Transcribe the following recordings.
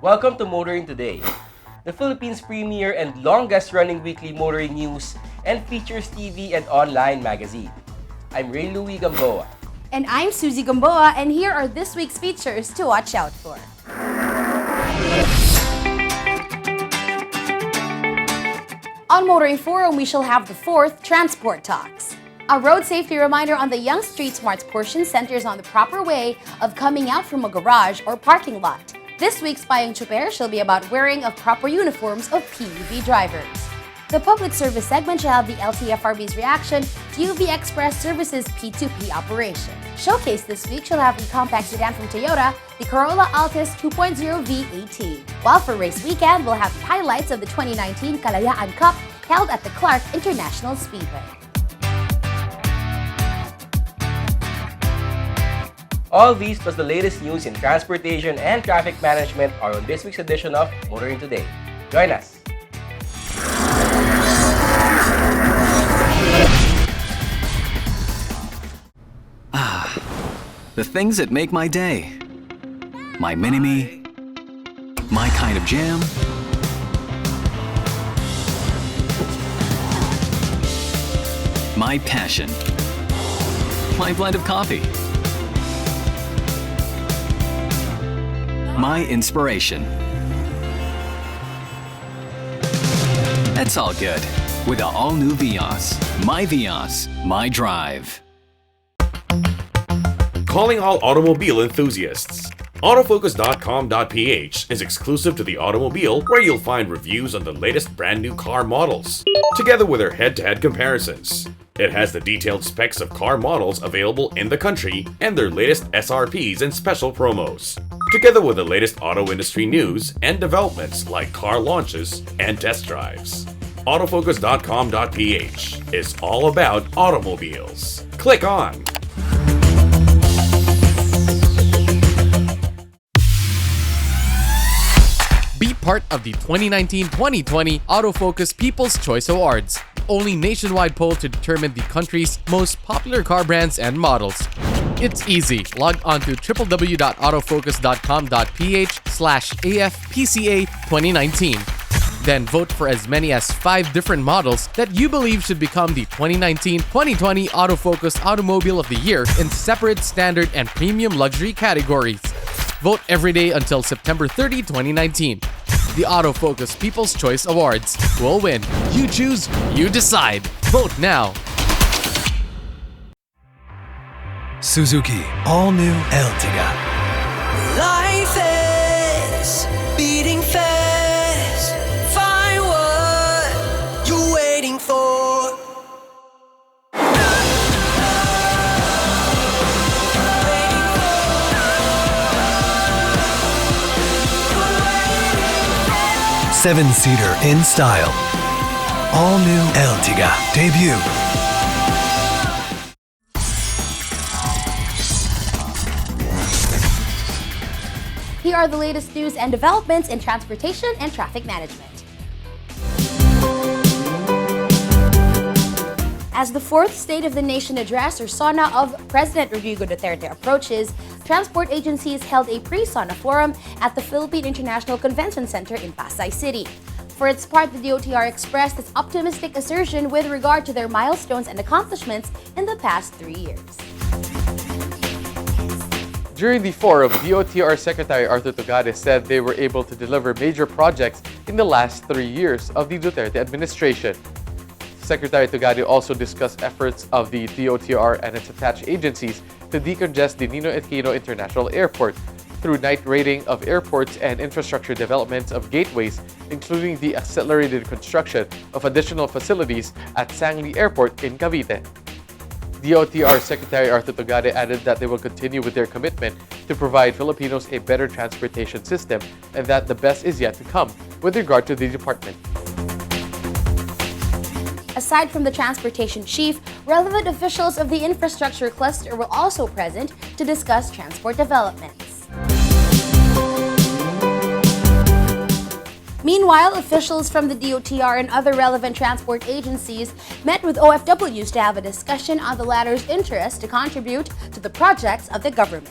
Welcome to Motoring Today, the Philippines' premier and longest-running weekly motoring news and features TV and online magazine. I'm Ray Louie Gamboa. And I'm Susie Gamboa, and here are this week's features to watch out for. On Motoring Forum, we shall have the 4th Transport Talks. A road safety reminder on the Young Street Smarts portion centers on the proper way of coming out from a garage or parking lot. This week's Payong Chuper shall be about wearing of proper uniforms of PUV drivers. The public service segment shall have the LTFRB's reaction to UV Express Services P2P operation. Showcase this week shall have the compact sedan from Toyota, the Corolla Altis 2.0 V18. While for race weekend, we'll have highlights of the 2019 Kalayaan Cup held at the Clark International Speedway. All these plus the latest news in transportation and traffic management are on this week's edition of Motoring Today. Join us! The things that make my day. My mini-me. My kind of jam. My passion. My blend of coffee. My inspiration. That's all good with the all-new Vios. My Vios, my drive. Calling all automobile enthusiasts. Autofocus.com.ph is exclusive to the automobile, where you'll find reviews on the latest brand new car models, together with their head-to-head comparisons. It has the detailed specs of car models available in the country and their latest SRPs and special promos, together with the latest auto industry news and developments like car launches and test drives. Autofocus.com.ph is all about automobiles. Click on. Be part of the 2019-2020 Autofocus People's Choice Awards, the only nationwide poll to determine the country's most popular car brands and models. It's easy. Log on to www.autofocus.com.ph/AFPCA 2019. Then vote for as many as 5 different models that you believe should become the 2019-2020 Autofocus Automobile of the Year in separate standard and premium luxury categories. Vote every day until September 30, 2019. The Autofocus People's Choice Awards will win. You choose, you decide. Vote now. Suzuki All-New Ertiga. Life is beating fast. Find what you're waiting for. Seven-seater in style. All-New Ertiga debut. Here are the latest news and developments in transportation and traffic management. As the 4th State of the Nation Address, or SONA, of President Rodrigo Duterte approaches, transport agencies held a pre-SONA forum at the Philippine International Convention Center in Pasay City. For its part, the DOTR expressed its optimistic assertion with regard to their milestones and accomplishments in the past 3 years. During the forum, DOTR Secretary Arthur Tugade said they were able to deliver major projects in the last 3 years of the Duterte administration. Secretary Tugade also discussed efforts of the DOTR and its attached agencies to decongest the Ninoy Aquino International Airport through night rating of airports and infrastructure developments of gateways, including the accelerated construction of additional facilities at Sangli Airport in Cavite. DOTR Secretary Arthur Togade added that they will continue with their commitment to provide Filipinos a better transportation system and that the best is yet to come with regard to the department. Aside from the transportation chief, relevant officials of the infrastructure cluster were also present to discuss transport developments. Meanwhile, officials from the DOTR and other relevant transport agencies met with OFWs to have a discussion on the latter's interest to contribute to the projects of the government.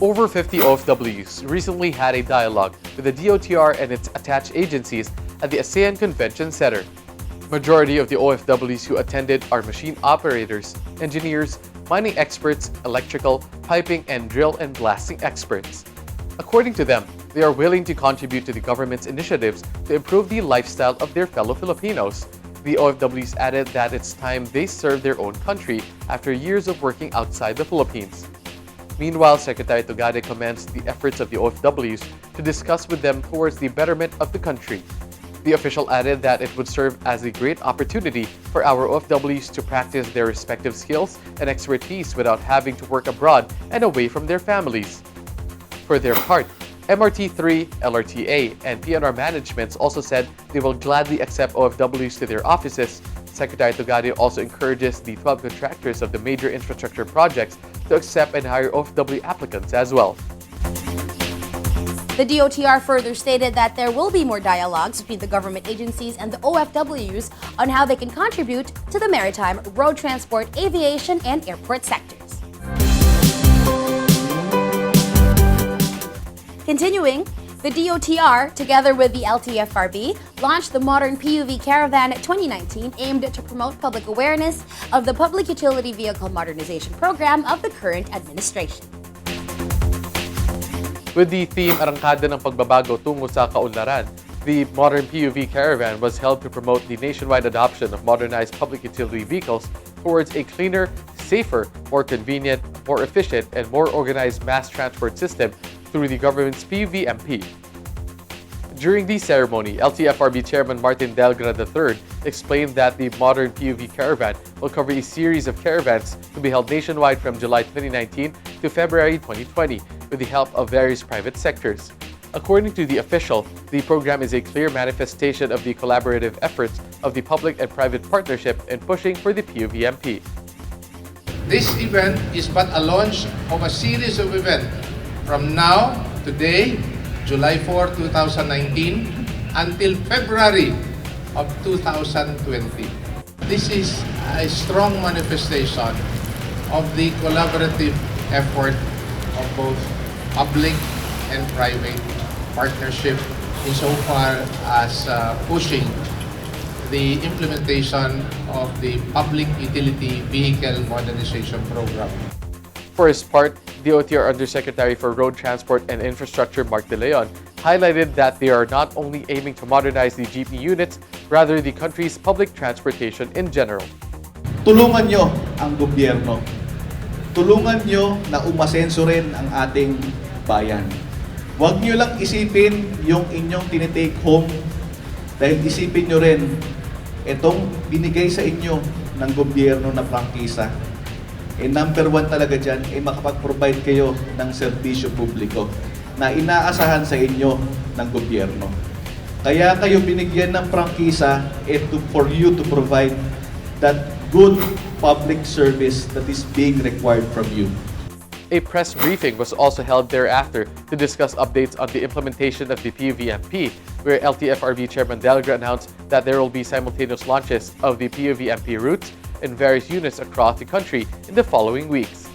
Over 50 OFWs recently had a dialogue with the DOTR and its attached agencies at the ASEAN Convention Center. Majority of the OFWs who attended are machine operators, engineers, mining experts, electrical, piping, and drill and blasting experts. According to them, they are willing to contribute to the government's initiatives to improve the lifestyle of their fellow Filipinos. The OFWs added that it's time they serve their own country after years of working outside the Philippines. Meanwhile, Secretary Togade commends the efforts of the OFWs to discuss with them towards the betterment of the country. The official added that it would serve as a great opportunity for our OFWs to practice their respective skills and expertise without having to work abroad and away from their families. For their part, MRT3, LRTA, and PNR managements also said they will gladly accept OFWs to their offices. Secretary Togade also encourages the 12 contractors of the major infrastructure projects to accept and hire OFW applicants as well. The DOTR further stated that there will be more dialogues between the government agencies and the OFWs on how they can contribute to the maritime, road transport, aviation, and airport sectors. Continuing, the DOTR, together with the LTFRB, launched the Modern PUV Caravan 2019 aimed to promote public awareness of the Public Utility Vehicle Modernization Program of the current administration. With the theme Arangkada ng Pagbabago Tungo sa Kaunlaran, the Modern PUV Caravan was held to promote the nationwide adoption of modernized public utility vehicles towards a cleaner, safer, more convenient, more efficient, and more organized mass transport system through the government's PUV-MP. During the ceremony, LTFRB Chairman Martin Delgra III explained that the Modern PUV Caravan will cover a series of caravans to be held nationwide from July 2019 to February 2020 with the help of various private sectors. According to the official, the program is a clear manifestation of the collaborative efforts of the public and private partnership in pushing for the PUV-MP. This event is but a launch of a series of events from now, today, July 4, 2019, until February of 2020. This is a strong manifestation of the collaborative effort of both public and private partnership insofar as pushing the implementation of the Public Utility Vehicle Modernization Program. For his part, DOTR Undersecretary for Road Transport and Infrastructure Mark De Leon highlighted that they are not only aiming to modernize the jeepney units, rather the country's public transportation in general. Tulungan nyo ang gobyerno. Tulungan nyo na umasenso rin ang ating bayan. Huwag nyo lang isipin yung inyong tinitake home dahil isipin nyo rin itong binigay sa inyo ng gobyerno na prangkisa. Number one talaga dyan ay makapag-provide kayo ng serbisyo publiko na inaasahan sa inyo ng gobyerno. Kaya kayo binigyan ng prangkisa for you to provide that good public service that is being required from you. A press briefing was also held thereafter to discuss updates on the implementation of the PUV-MP, where LTFRB Chairman Delgra announced that there will be simultaneous launches of the PUV-MP routes in various units across the country in the following weeks.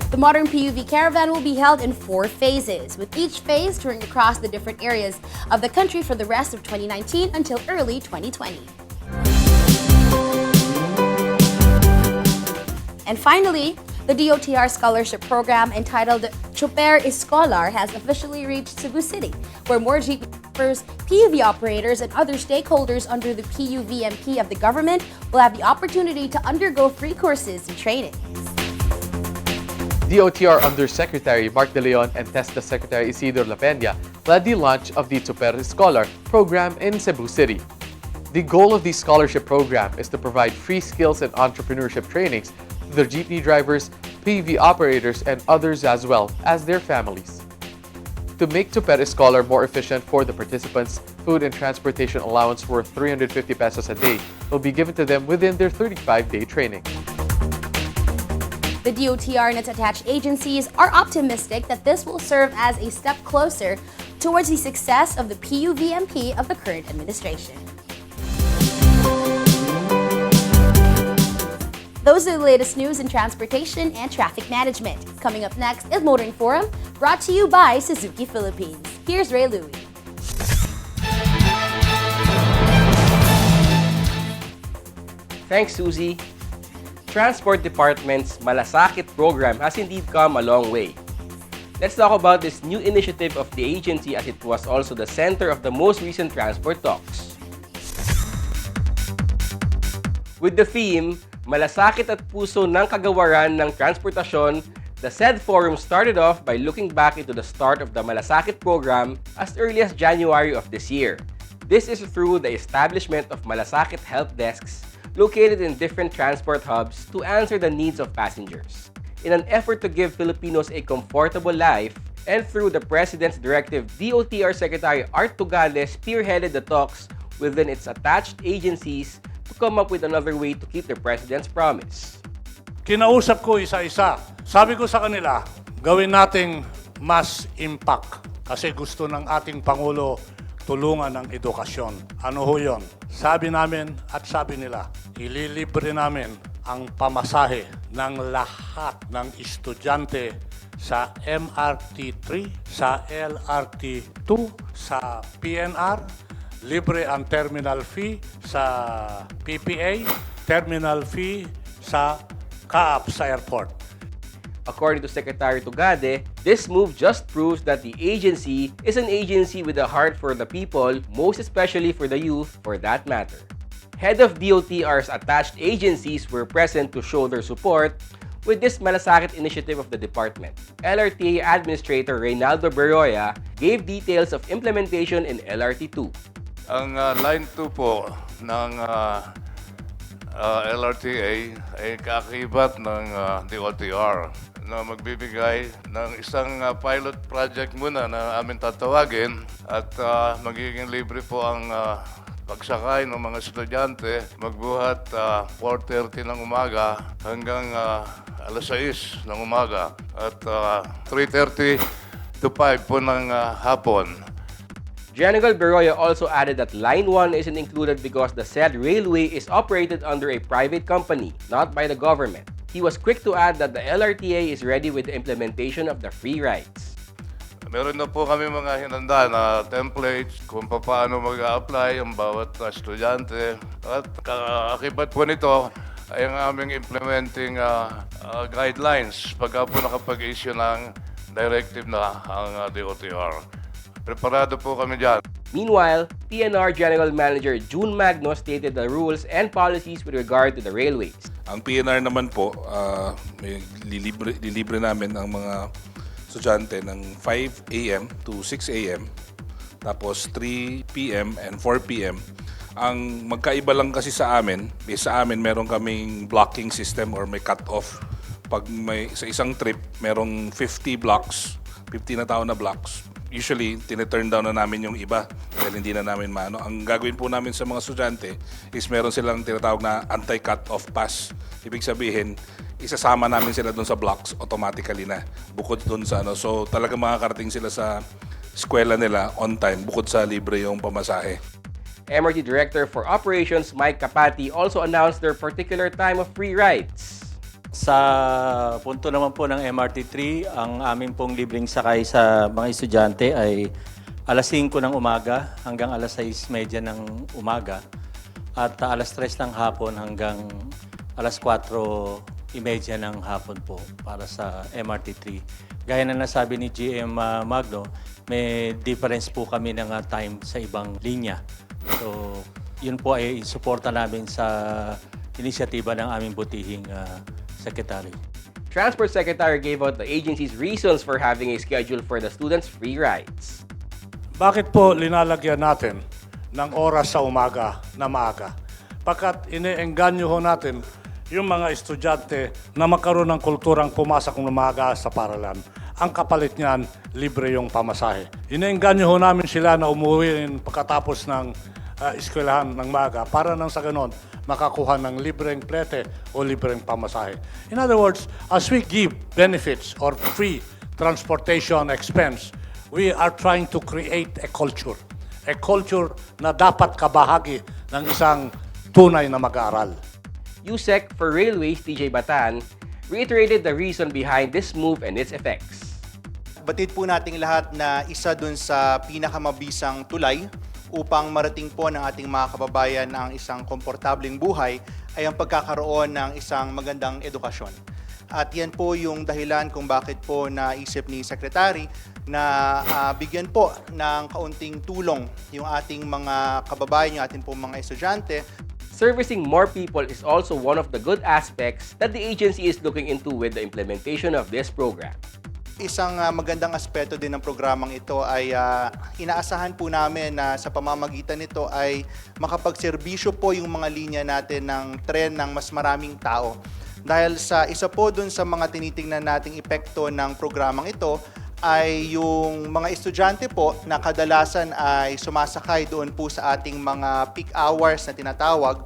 The Modern PUV Caravan will be held in 4 phases, with each phase touring across the different areas of the country for the rest of 2019 until early 2020. And finally, the DOTR scholarship program entitled Choper Escolar has officially reached Cebu City, where more jeepney drivers, PUV operators, and other stakeholders under the PUV-MP of the government will have the opportunity to undergo free courses and training. DOTR Undersecretary Mark De Leon and TESDA Secretary Isidro La Peña led the launch of the Choper Escolar program in Cebu City. The goal of the scholarship program is to provide free skills and entrepreneurship trainings to the jeepney drivers, PV operators, and others as well as their families. To make Tupper Scholar more efficient for the participants, food and transportation allowance worth 350 pesos a day will be given to them within their 35-day training. The DOTR and its attached agencies are optimistic that this will serve as a step closer towards the success of the PUVMP of the current administration. Those are the latest news in transportation and traffic management. Coming up next is Motoring Forum, brought to you by Suzuki Philippines. Here's Ray Louie. Thanks, Susie. Transport Department's Malasakit program has indeed come a long way. Let's talk about this new initiative of the agency, as it was also the center of the most recent transport talks. With the theme, Malasakit at Puso ng Kagawaran ng Transportasyon, the said forum started off by looking back into the start of the Malasakit program as early as January of this year. This is through the establishment of Malasakit help desks located in different transport hubs to answer the needs of passengers. In an effort to give Filipinos a comfortable life, and through the President's directive, DOTR Secretary Art Tugade spearheaded the talks within its attached agencies to come up with another way to keep the President's promise. Kinausap ko isa-isa. Sabi ko sa kanila, gawin nating mas impact kasi gusto ng ating Pangulo tulungan ng edukasyon. Ano ho yun? Sabi namin at sabi nila, ililibre namin ang pamasahe ng lahat ng estudyante sa MRT3, sa LRT2, sa PNR, libre ang terminal fee sa PPA, terminal fee sa CAAP sa airport. According to Secretary Tugade, this move just proves that the agency is an agency with a heart for the people, most especially for the youth, for that matter. Head of DOTR's attached agencies were present to show their support with this Malasakit initiative of the department. LRTA Administrator Reynaldo Berroya gave details of implementation in LRT2. Ang Line 2 po ng LRTA ay kaakibat ng DOTR na magbibigay ng isang pilot project muna na amin tatawagin at magiging libre po ang pagsakay ng mga estudyante magbuhat 4:30 ng umaga hanggang alas 6 ng umaga at 3:30 to 5 po ng hapon. General Berroya also added that Line 1 isn't included because the said railway is operated under a private company, not by the government. He was quick to add that the LRTA is ready with the implementation of the free rides. Meron na po kami mga hinanda na templates kung paano mag-a-apply ang bawat estudyante. At kaakibat po nito ay ang aming implementing guidelines pagka po nakapag-issue ng directive na ang DOTR. Preparado po kami dyan. Meanwhile, PNR General Manager June Magno stated the rules and policies with regard to the railways. Ang PNR naman po, lilibre namin ang mga estudyante ng 5 a.m. to 6 a.m. tapos 3 p.m. and 4 p.m. Ang magkaiba lang kasi sa amin meron kaming blocking system or may cut-off. Pag may sa isang trip, merong 50 blocks, 50 na tao na blocks. Usually, tine-turn down na namin yung iba dahil hindi na namin maano. Ang gagawin po namin sa mga estudyante is meron silang tinatawag na anti-cut-off pass. Ibig sabihin, isasama namin sila doon sa blocks automatically na bukod doon sa ano. So talaga makakarating sila sa eskwela nila on time bukod sa libre yung pamasahe. MRT Director for Operations Mike Capati also announced their particular time of free rides. Sa punto naman po ng MRT3, ang aming pong libreng sakay sa mga estudyante ay alas 5 ng umaga hanggang alas 6:30 ng umaga at alas 3 ng hapon hanggang alas 4:30 ng hapon po para sa MRT3. Gaya na nasabi ni GM Magno, may difference po kami ng time sa ibang linya. So, yun po ay suporta namin sa inisyatiba ng aming butihing Secretary. Transport Secretary gave out the agency's reasons for having a schedule for the students' free rides. Bakit po linalagyan natin ng oras sa umaga na maaga. Pagkat iniengganyo ho natin yung mga estudyante na magkaroon ng kulturang pumasok ng umaga sa paralan. Ang kapalit niyan, libre yung pamasahe. Iniengganyo ho namin sila na umuwi pagkatapos ng eskwelahan ng maaga para nang sa ganon makakuha ng libreng plete o libreng pamasahe. In other words, as we give benefits or free transportation expense, we are trying to create a culture. A culture na dapat kabahagi ng isang tunay na mag-aaral. USEC for Railways, TJ Batan, reiterated the reason behind this move and its effects. Batid po nating lahat na isa dun sa pinakamabisang tulay upang marating po ng ating mga kababayan ang isang komportableng buhay ay ang pagkakaroon ng isang magandang edukasyon. At yan po yung dahilan kung bakit po naisip ni Secretary na bigyan po ng kaunting tulong yung ating mga kababayan, yung ating po mga estudyante. Servicing more people is also one of the good aspects that the agency is looking into with the implementation of this program. Isang magandang aspeto din ng programang ito ay inaasahan po namin na sa pamamagitan nito ay makapagserbisyo po yung mga linya natin ng tren ng mas maraming tao. Dahil sa isa po dun sa mga tinitingnan nating epekto ng programang ito ay yung mga estudyante po na kadalasan ay sumasakay doon po sa ating mga peak hours na tinatawag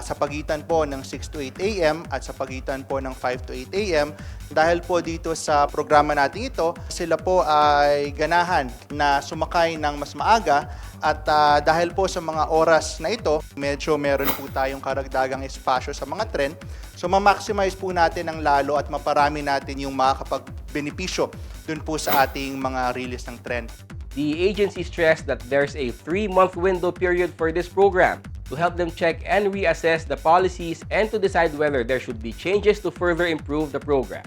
sa pagitan po ng 6 to 8 a.m. at sa pagitan po ng 5 to 8 a.m. Dahil po dito sa programa natin ito, sila po ay ganahan na sumakay ng mas maaga at dahil po sa mga oras na ito, medyo meron po tayong karagdagang espasyo sa mga tren. So ma-maximize po natin ng lalo at maparami natin yung makakapag-benepisyo dun po sa ating mga release ng tren. The agency stressed that there's a 3-month window period for this program to help them check and reassess the policies and to decide whether there should be changes to further improve the program.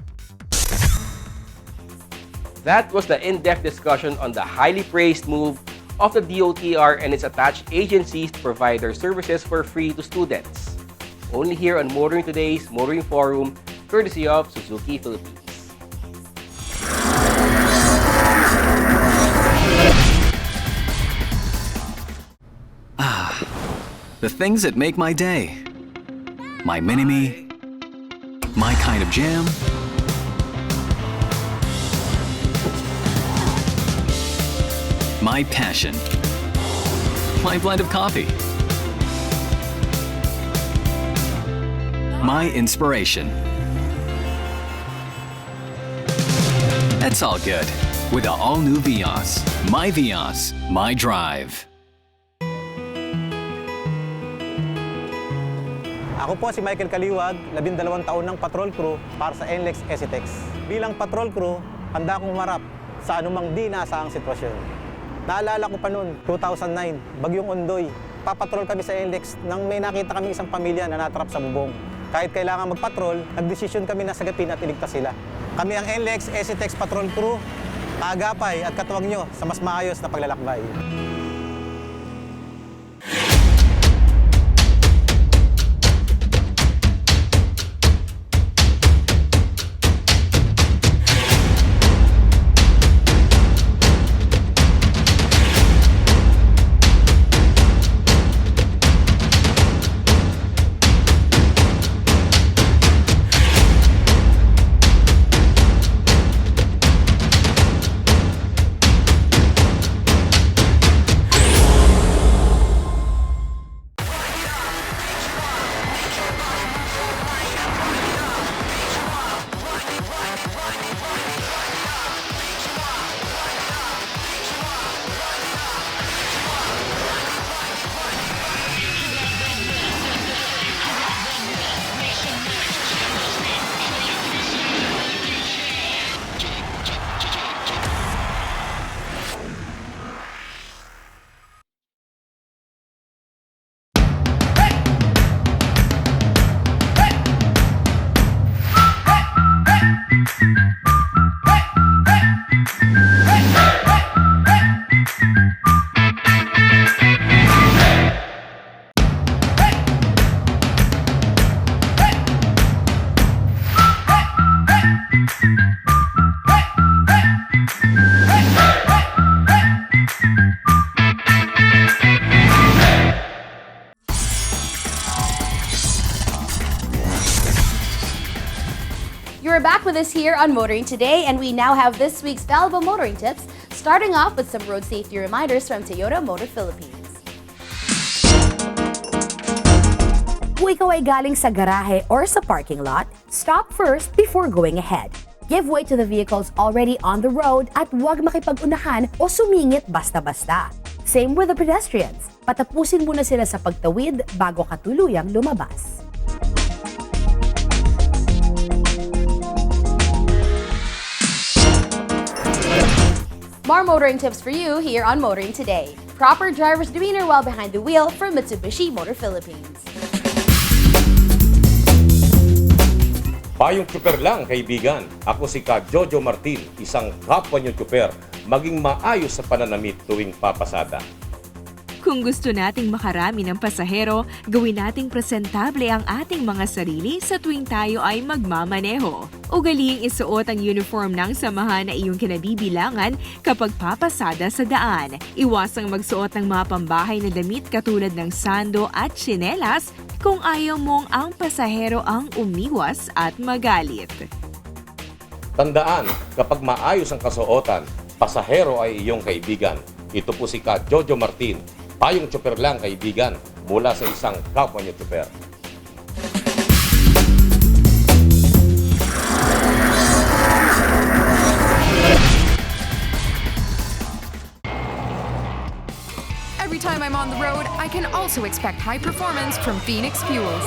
That was the in-depth discussion on the highly praised move of the DOTR and its attached agencies to provide their services for free to students. Only here on Motoring Today's Motoring Forum, courtesy of Suzuki Philippines. The things that make my day. My mini-me. My kind of jam. My passion. My blend of coffee. My inspiration. That's all good with the all-new Vios. My Vios, my drive. Ako po si Michael Kaliwag, 12 taon ng patrol crew para sa NLEX ECTEX. Bilang patrol crew, handa akong humarap sa anumang di naasahang sitwasyon. Naalala ko pa noon, 2009, Bagyong Ondoy. Papatrol kami sa NLEX nang may nakita kami isang pamilya na natrap sa bubong. Kahit kailangan magpatrol, nagdesisyon kami na sagapin at iligtas sila. Kami ang NLEX ECTEX Patrol Crew, kaagapay at katuwang nyo sa mas maayos na paglalakbay. You're back with us here on Motoring Today, and we now have this week's valuable motoring tips, starting off with some road safety reminders from Toyota Motor Philippines. Kung ikaw ay galing sa garahe or sa parking lot, stop first before going ahead. Give way to the vehicles already on the road at huwag makipag-unahan o sumingit basta-basta. Same with the pedestrians. Patapusin muna sila sa pagtawid bago ka tuluyang lumabas. More motoring tips for you here on Motoring Today. Proper driver's demeanor while behind the wheel from Mitsubishi Motor Philippines. Payong tsuper lang, kaibigan. Ako si Ka Jojo Martin, isang kapwa niyong tsuper, maging maayos sa pananamit tuwing papasada. Kung gusto nating makarami ng pasahero, gawin nating presentable ang ating mga sarili sa tuwing tayo ay magmamaneho. Ugaliing isuot ang uniform ng samahan na iyong kinabibilangan kapag papasada sa daan. Iwasang magsuot ng mga pambahay na damit katulad ng sando at tsinelas kung ayaw mong ang pasahero ang umiwas at magalit. Tandaan, kapag maayos ang kasuotan, pasahero ay iyong kaibigan. Ito po si Ka Jojo Martin, payong tsuper lang, kaibigan, mula sa isang kapwa niyo tsuper. Every time I'm on the road, I can also expect high performance from Phoenix Fuels.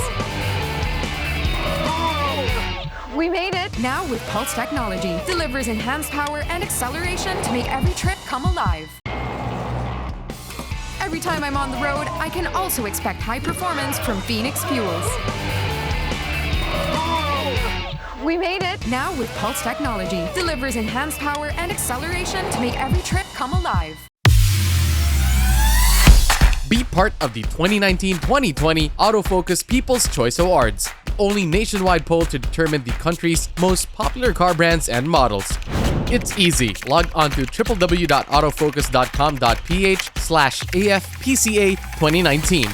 We made it! Now with Pulse technology, delivers enhanced power and acceleration to make every trip come alive. Every time I'm on the road, I can also expect high performance from Phoenix Fuels. We made it! Now with Pulse technology, delivers enhanced power and acceleration to make every trip come alive. Be part of the 2019-2020 Autofocus People's Choice Awards, the only nationwide poll to determine the country's most popular car brands and models. It's easy. Log on to www.autofocus.com.ph/AFPCA 2019.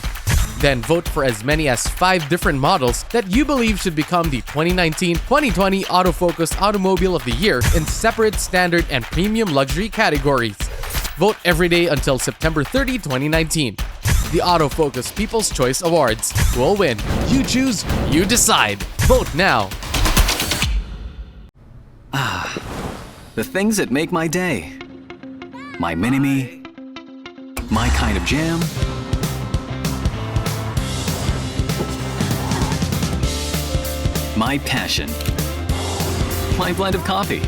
Then vote for as many as 5 different models that you believe should become the 2019-2020 Autofocus Automobile of the Year in separate standard and premium luxury categories. Vote every day until September 30, 2019. The Autofocus People's Choice Awards will win. You choose, you decide. Vote now. The things that make my day. My mini-me. My kind of jam. My passion. My blend of coffee.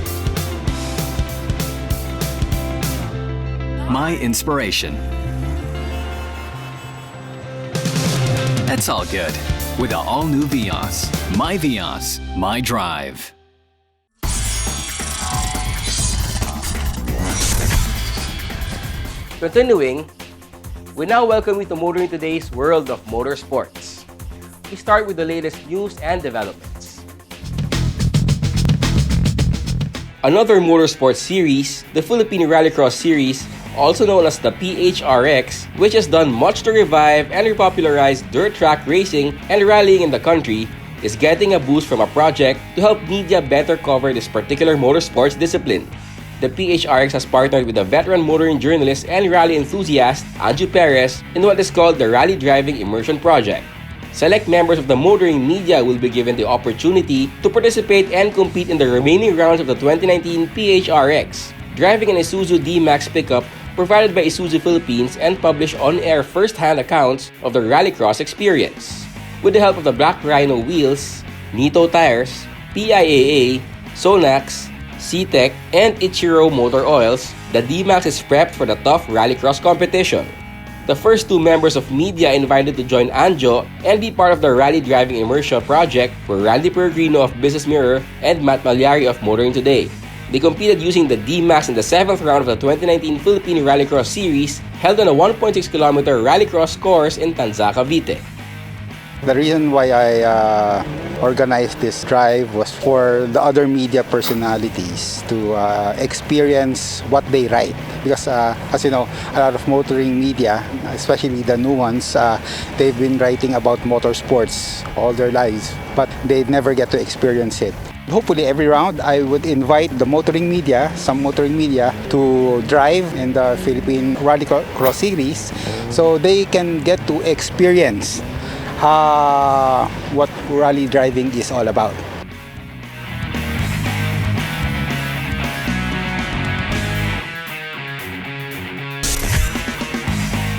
My inspiration. That's all good with the all-new Vios. My Vios, my drive. Continuing, we now welcome you to Motoring Today's World of Motorsports. We start with the latest news and developments. Another motorsports series, the Philippine Rallycross Series, also known as the PHRX, which has done much to revive and repopularize dirt track racing and rallying in the country, is getting a boost from a project to help media better cover this particular motorsports discipline. The PHRX has partnered with a veteran motoring journalist and rally enthusiast, Anju Perez, in what is called the Rally Driving Immersion Project. Select members of the motoring media will be given the opportunity to participate and compete in the remaining rounds of the 2019 PHRX, driving an Isuzu D-Max pickup provided by Isuzu Philippines and publish on-air first-hand accounts of the rallycross experience. With the help of the Black Rhino wheels, Nito tires, PIAA, Sonax, C-Tech, and Ichiro motor oils, the D-Max is prepped for the tough rallycross competition. The first 2 members of media invited to join Anjo and be part of the Rally Driving Immersion project were Randy Peregrino of Business Mirror and Matt Malyari of Motoring Today. They competed using the D-Max in the 7th round of the 2019 Philippine Rallycross Series held on a 1.6-kilometer rallycross course in Tanza, Cavite. The reason why I organized this drive was for the other media personalities to experience what they write. Because as you know, a lot of motoring media, especially the new ones, they've been writing about motorsports all their lives, but they never get to experience it. Hopefully every round I would invite the motoring media, some motoring media, to drive in the Philippine Rally Cross Series so they can get to experience what rally driving is all about.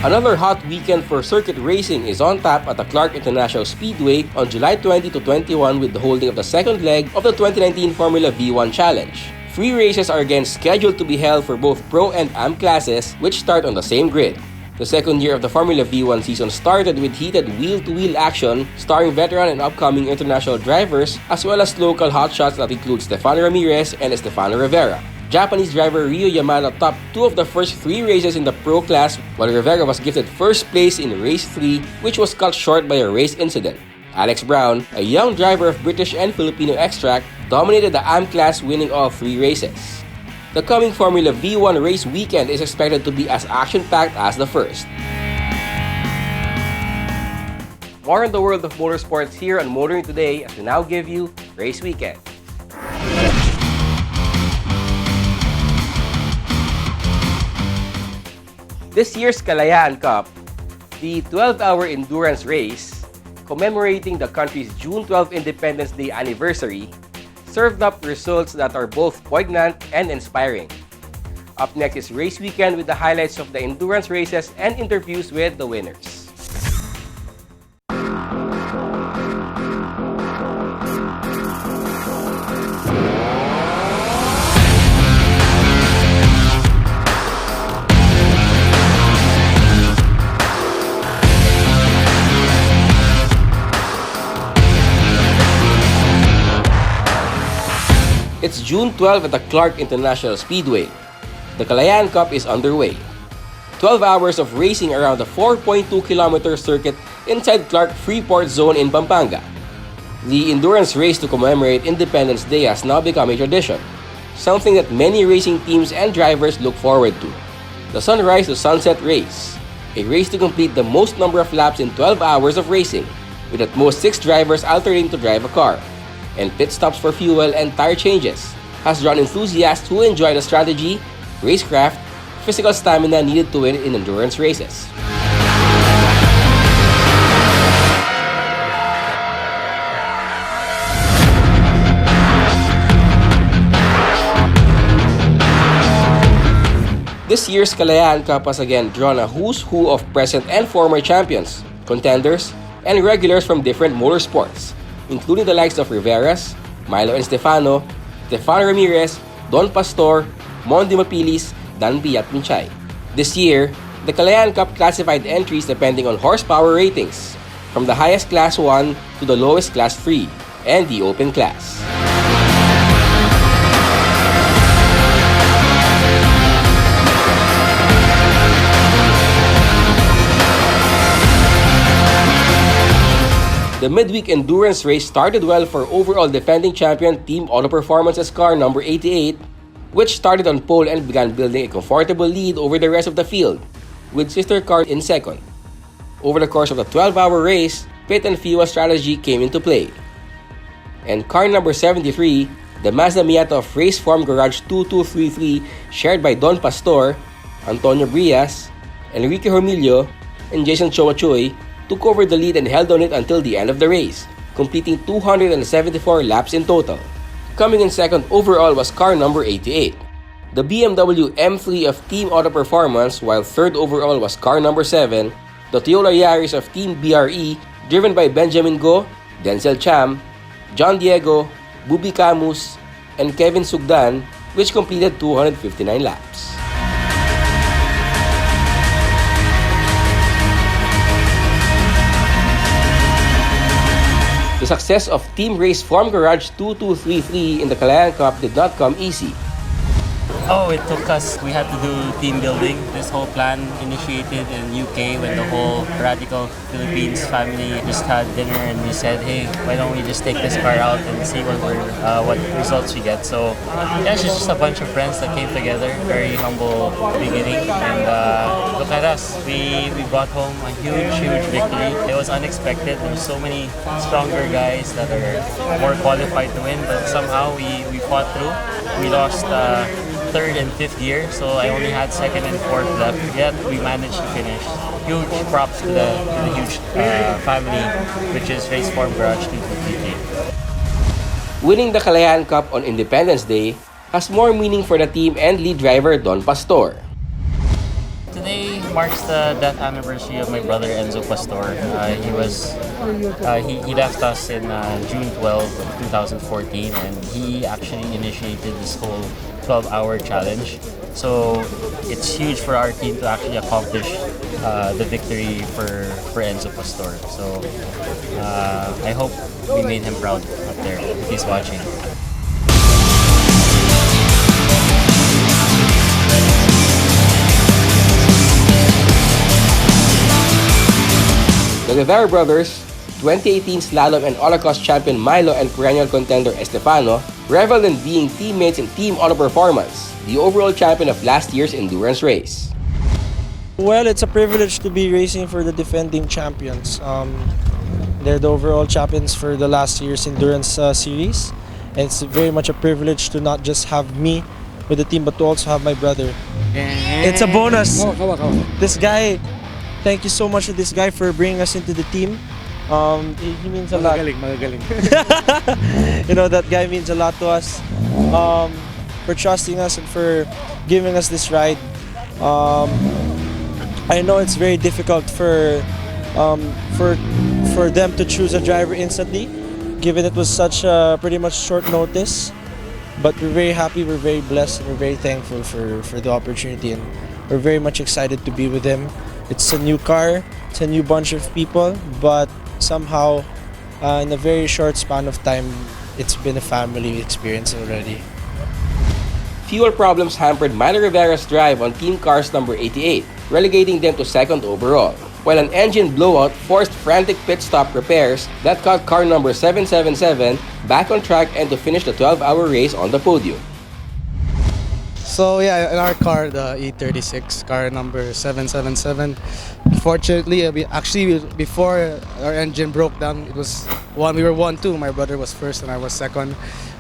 Another hot weekend for circuit racing is on tap at the Clark International Speedway on July 20 to 21 with the holding of the second leg of the 2019 Formula V1 Challenge. 3 races are again scheduled to be held for both Pro and AM classes, which start on the same grid. The second year of the Formula V1 season started with heated wheel-to-wheel action starring veteran and upcoming international drivers as well as local hotshots that include Stefano Ramirez and Estefano Rivera. Japanese driver Ryo Yamada topped 2 of the first 3 races in the Pro class, while Rivera was gifted first place in Race 3, which was cut short by a race incident. Alex Brown, a young driver of British and Filipino extract, dominated the AM class, winning all 3 races. The coming Formula V1 race weekend is expected to be as action-packed as the first. More on the world of motorsports here on Motoring Today as we now give you Race Weekend. This year's Kalayaan Cup, the 12-hour endurance race commemorating the country's June 12 Independence Day anniversary, served up results that are both poignant and inspiring. Up next is Race Weekend with the highlights of the endurance races and interviews with the winners. It's June 12 at the Clark International Speedway. The Kalayaan Cup is underway. 12 hours of racing around the 4.2-kilometer circuit inside Clark Freeport Zone in Pampanga. The endurance race to commemorate Independence Day has now become a tradition, something that many racing teams and drivers look forward to. The Sunrise to Sunset Race, a race to complete the most number of laps in 12 hours of racing, with at most 6 drivers alternating to drive a car, and pit stops for fuel and tire changes, has drawn enthusiasts who enjoy the strategy, racecraft, physical stamina needed to win in endurance races. This year's Kalayaan Cup has again drawn a who's who of present and former champions, contenders, and regulars from different motorsports, including the likes of Riveras, Milo and Stefano Ramirez, Don Pastor, Mondi Mapilis, Danby at Minchay. This year, the Kalayaan Cup classified entries depending on horsepower ratings, from the highest Class 1 to the lowest Class 3, and the open class. The midweek endurance race started well for overall defending champion Team Auto Performance's car number 88, which started on pole and began building a comfortable lead over the rest of the field, with sister car in second. Over the course of the 12-hour race, pit and fuel strategy came into play. And car number 73, the Mazda Miata of Race Form Garage 2233, shared by Don Pastor, Antonio Brias, Enrique Hormillo, and Jason Chowachoy, took over the lead and held on it until the end of the race, completing 274 laps in total. Coming in second overall was car number 88, the BMW M3 of Team Auto Performance, while third overall was car number 7, the Toyota Yaris of Team BRE, driven by Benjamin Go, Denzel Cham, John Diego, Bubi Camus, and Kevin Sugdan, which completed 259 laps. The success of Team Race Form Garage 2233 in the Kalayaan Cup did not come easy. Oh, it took us, we had to do team building. This whole plan initiated in UK when the whole Radical Philippines family just had dinner and we said, hey, why don't we just take this car out and see what results we get. So yeah, it's just a bunch of friends that came together, very humble beginning. And look at us, we brought home a huge victory. It was unexpected. There's so many stronger guys that are more qualified to win, but somehow we fought through. We lost third and fifth gear, so I only had second and fourth left. Yet we managed to finish. Huge props to the huge family, which is Race Form Garage 223. Winning the Kalayaan Cup on Independence Day has more meaning for the team and lead driver Don Pastor. Today marks the death anniversary of my brother Enzo Pastor. He left us in June 12 of 2014, and he actually initiated this whole 12-hour challenge. So it's huge for our team to actually accomplish the victory for Enzo Pastor. So I hope we made him proud up there if he's watching. The Rivera brothers, 2018 slalom and Holocaust champion Milo and perennial contender Estefano reveled in being teammates in Team Auto Performance, the overall champion of last year's endurance race. Well, it's a privilege to be racing for the defending champions. They're the overall champions for the last year's endurance series. And it's very much a privilege to not just have me with the team, but to also have my brother. It's a bonus. This guy, thank you so much to this guy for bringing us into the team. He means a lot. Magagaling. You know, that guy means a lot to us. For trusting us and for giving us this ride. I know it's very difficult for them to choose a driver instantly, given it was such a pretty much short notice. But we're very happy, we're very blessed, and we're very thankful for the opportunity, and we're very much excited to be with him. It's a new car, it's a new bunch of people, but somehow in a very short span of time, it's been a family experience already. Fuel problems hampered Milo Rivera's drive on Team Cars number 88, relegating them to second overall, while an engine blowout forced frantic pit stop repairs that caught car number 777 back on track and to finish the 12-hour race on the podium. So yeah, in our car, the E36, car number 777, fortunately, before our engine broke down, we were 1-2. My brother was first and I was second,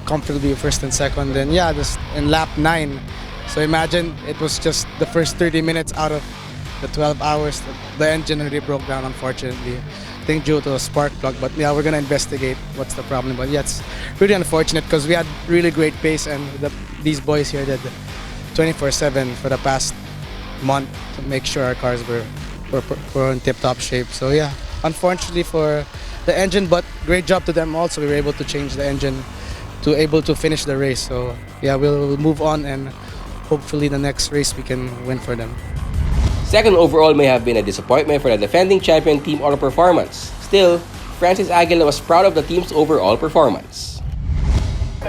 comfortably first and second. Then yeah, just in lap 9. So imagine it was just the first 30 minutes out of the 12 hours. The engine already broke down, unfortunately. I think due to a spark plug, but yeah, we're gonna investigate what's the problem. But yeah, it's really unfortunate because we had really great pace, and these boys here did 24/7 for the past month to make sure our cars were in tip-top shape. So yeah, unfortunately for the engine, but great job to them also. We were able to change the engine to able to finish the race. So yeah, we'll move on, and hopefully the next race we can win for them. Second overall may have been a disappointment for the defending champion Team Auto Performance. Still, Francis Aguila was proud of the team's overall performance.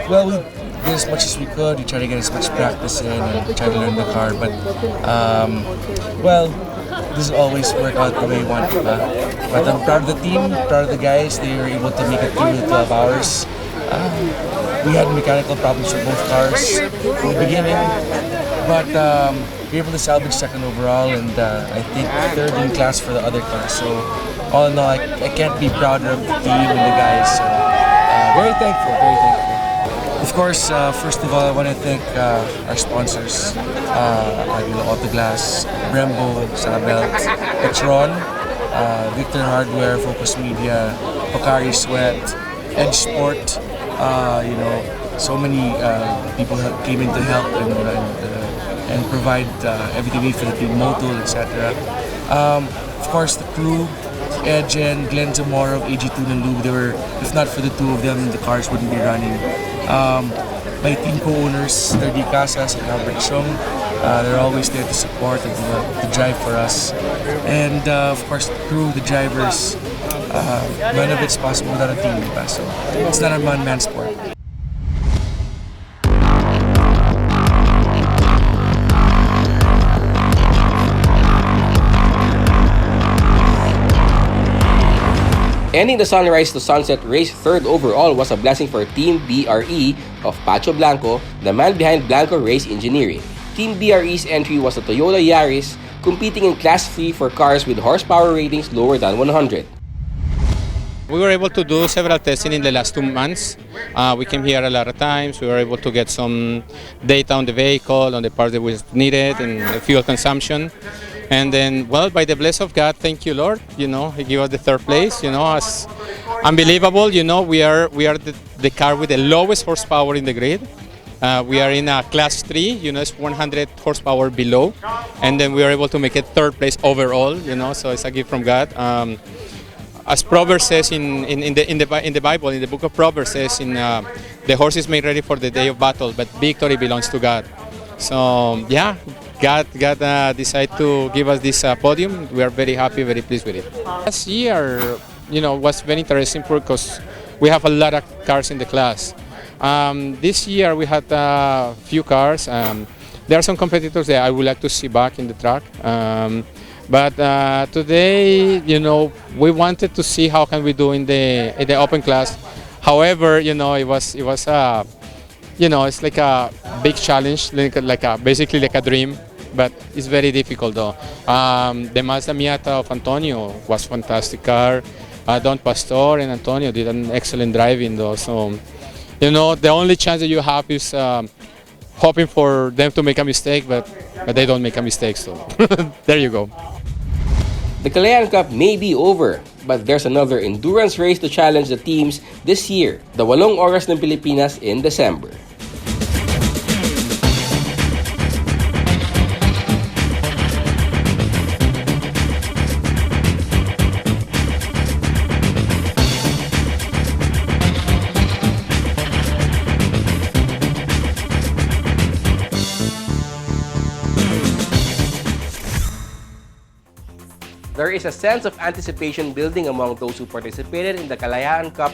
Well, we did as much as we could. We tried to get as much practice in and try to learn the car, but well, this always work out the way we want. But I'm proud of the team, proud of the guys. They were able to make it through the 12 hours. We had mechanical problems with both cars in the beginning, but we were able to salvage second overall, and I think third in class for the other cars. So all in all, I can't be prouder of the team and the guys. So very thankful, very thankful. Of course, first of all, I want to thank our sponsors, Aguila Autoglass, Brembo, Salabelt, Petron, Victor Hardware, Focus Media, Pocari Sweat, Edge Sport. So many people came in to help and provide everything we need for the team, Motul, etc. Of course, the crew, Edge and Glenn Zamora of AG2 and Lube, if not for the two of them, the cars wouldn't be running. My team co-owners, Terdy Casas and Albert Shong, they're always there to support and to drive for us. And of course, the crew, the drivers, none of it's possible without a team. So it's not a man-man sport. Ending the Sunrise to Sunset race third overall was a blessing for Team BRE of Pacho Blanco, the man behind Blanco Race Engineering. Team BRE's entry was the Toyota Yaris, competing in Class 3 for cars with horsepower ratings lower than 100. We were able to do several testing in the last 2 months. We came here a lot of times. We were able to get some data on the vehicle, on the parts that was needed, and the fuel consumption. And then, well, by the bless of God, thank you, Lord. You know, He gave us the third place. You know, as unbelievable. You know, we are the car with the lowest horsepower in the grid. We are in a Class 3. You know, it's 100 horsepower below, and then we are able to make it third place overall. You know, so it's a gift from God. As Proverbs says in the Bible, in the book of Proverbs says, the horse is made ready for the day of battle, but victory belongs to God. So yeah, God decided to give us this podium. We are very happy, very pleased with it. Last year, you know, was very interesting because we have a lot of cars in the class. This year we had a few cars. There are some competitors that I would like to see back in the track. But today, you know, we wanted to see how can we do in the open class. However, you know, it was you know, it's like a big challenge, basically like a dream, but it's very difficult though. The Mazda Miata of Antonio was fantastic car. Don Pastor and Antonio did an excellent driving though. So, you know, the only chance that you have is hoping for them to make a mistake, but they don't make a mistake. So there you go. The Kalayaan Cup may be over, but there's another endurance race to challenge the teams this year, the Walong Oras ng Pilipinas in December. There is a sense of anticipation building among those who participated in the Kalayaan Cup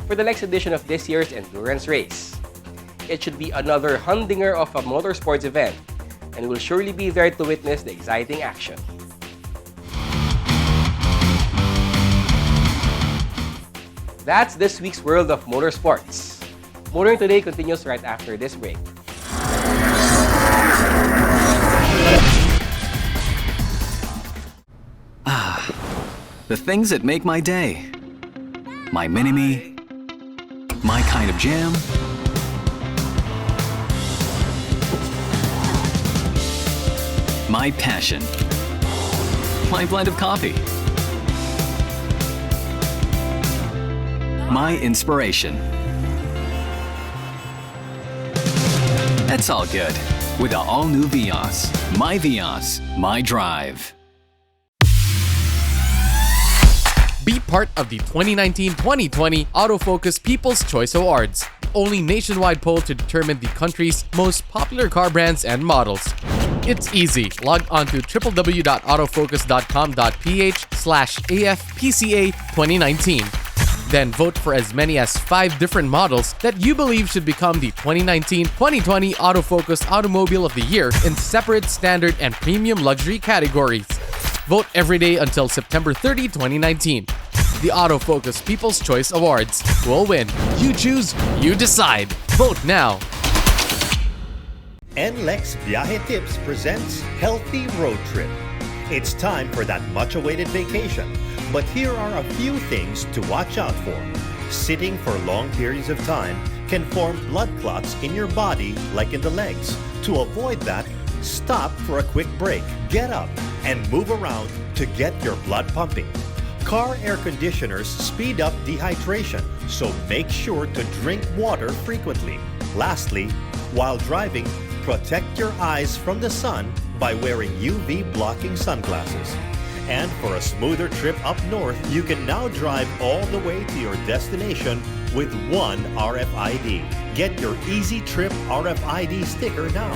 for the next edition of this year's endurance race. It should be another humdinger of a motorsports event, and we'll surely be there to witness the exciting action. That's this week's World of Motorsports. Motoring Today continues right after this break. The things that make my day. My mini-me. My kind of jam. My passion. My blend of coffee. My inspiration. That's all good with the all-new Vios. My Vios, my drive. Be part of the 2019-2020 Autofocus People's Choice Awards, the only nationwide poll to determine the country's most popular car brands and models. It's easy. Log on to www.autofocus.com.ph/AFPCA 2019. Then vote for as many as 5 different models that you believe should become the 2019-2020 Autofocus Automobile of the Year in separate standard and premium luxury categories. Vote every day until September 30, 2019. The Autofocus People's Choice Awards will win. You choose, you decide. Vote now. NLEX Viaje Tips presents Healthy Road Trip. It's time for that much-awaited vacation, but here are a few things to watch out for. Sitting for long periods of time can form blood clots in your body, like in the legs. To avoid that, stop for a quick break, get up, and move around to get your blood pumping. Car air conditioners speed up dehydration, so make sure to drink water frequently. Lastly, while driving, protect your eyes from the sun by wearing UV blocking sunglasses. And for a smoother trip up north, you can now drive all the way to your destination with one RFID. Get your Easy Trip RFID sticker now.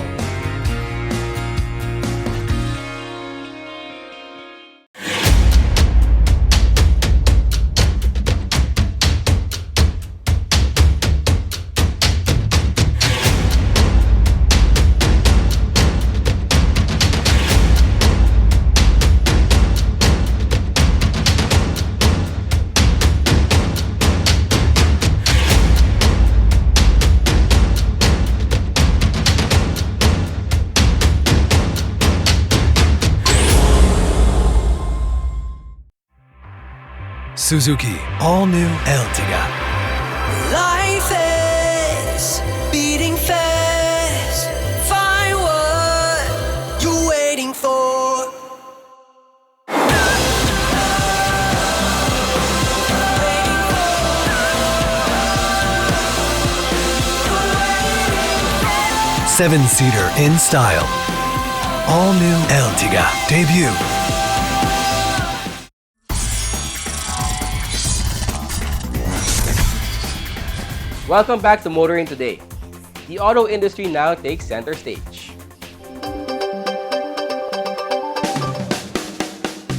Suzuki all-new Ertiga. Life is beating fast. Find what you're waiting for. Seven-seater in style. All-new Ertiga debut. Welcome back to Motoring Today. The auto industry now takes center stage.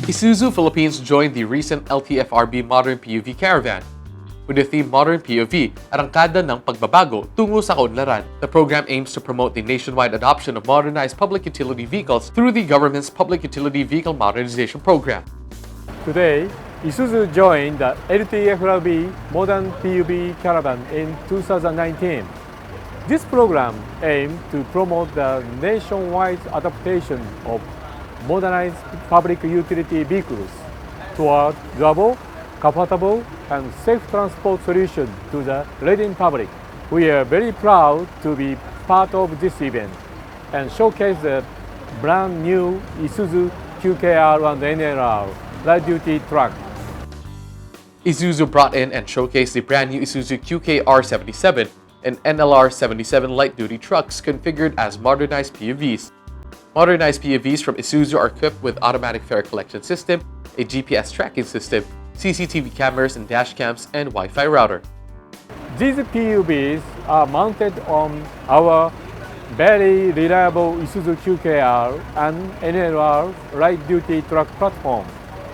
Isuzu Philippines joined the recent LTFRB Modern PUV Caravan. With the theme Modern POV, arangkada ng pagbabago tungo sa kaunlaran. The program aims to promote the nationwide adoption of modernized public utility vehicles through the government's Public Utility Vehicle Modernization Program. Today, Isuzu joined the LTFRB Modern PUV Caravan in 2019. This program aimed to promote the nationwide adaptation of modernized public utility vehicles toward durable, comfortable, and safe transport solution to the reading public. We are very proud to be part of this event and showcase the brand new Isuzu QKR and NLR light-duty truck. Isuzu brought in and showcased the brand new Isuzu QKR77 and NLR77 light-duty trucks configured as modernized PUVs. Modernized PUVs from Isuzu are equipped with automatic fare collection system, a GPS tracking system, CCTV cameras and dash cams, and Wi-Fi router. These PUVs are mounted on our very reliable Isuzu QKR and NLR light-duty truck platform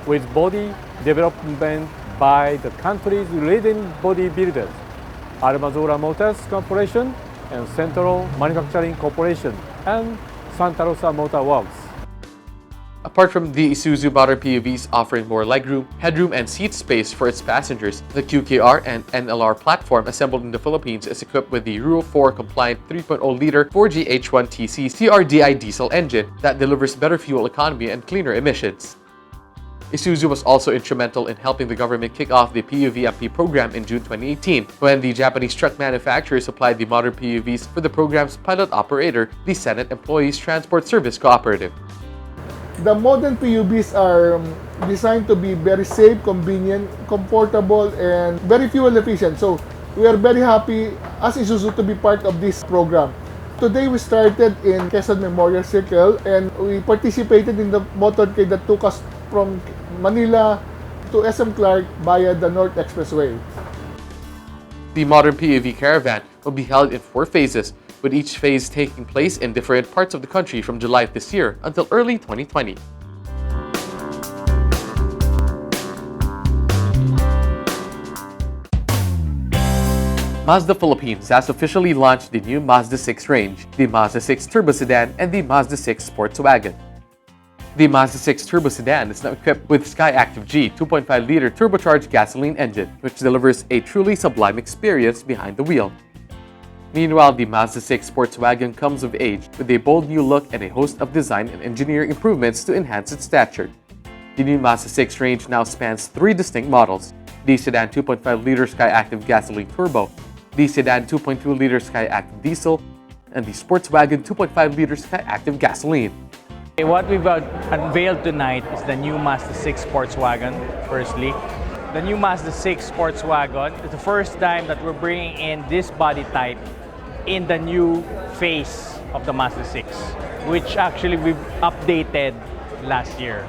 with body development by the country's leading body builders, Armazola Motors Corporation and Central Manufacturing Corporation and Santa Rosa Motor Works. Apart from the Isuzu modern PUVs offering more legroom, headroom, and seat space for its passengers, the QKR and NLR platform assembled in the Philippines is equipped with the Euro 4 compliant 3.0-liter 4G H1TC CRDI diesel engine that delivers better fuel economy and cleaner emissions. Isuzu was also instrumental in helping the government kick off the PUVMP program in June 2018, when the Japanese truck manufacturer supplied the modern PUVs for the program's pilot operator, the Senate Employees Transport Service Cooperative. The modern PUVs are designed to be very safe, convenient, comfortable, and very fuel efficient. So we are very happy as Isuzu to be part of this program. Today we started in Quezon Memorial Circle and we participated in the motorcade that took us from Manila to SM Clark via the North Expressway. The modern PUV Caravan will be held in 4 phases, with each phase taking place in different parts of the country from July of this year until early 2020. Mazda Philippines has officially launched the new Mazda 6 range, the Mazda 6 Turbo Sedan, and the Mazda 6 Sports Wagon. The Mazda 6 Turbo Sedan is now equipped with Skyactiv G 2.5-liter turbocharged gasoline engine, which delivers a truly sublime experience behind the wheel. Meanwhile, the Mazda 6 Sports Wagon comes of age with a bold new look and a host of design and engineering improvements to enhance its stature. The new Mazda 6 range now spans 3 distinct models: the Sedan 2.5-liter Skyactiv Gasoline Turbo, the Sedan 2.2-liter Skyactiv Diesel, and the Sports Wagon 2.5-liter Skyactiv Gasoline. What we've unveiled tonight is the new Mazda 6 Sports Wagon, firstly. The new Mazda 6 Sports Wagon is the first time that we're bringing in this body type in the new face of the Mazda 6, which actually we've updated last year.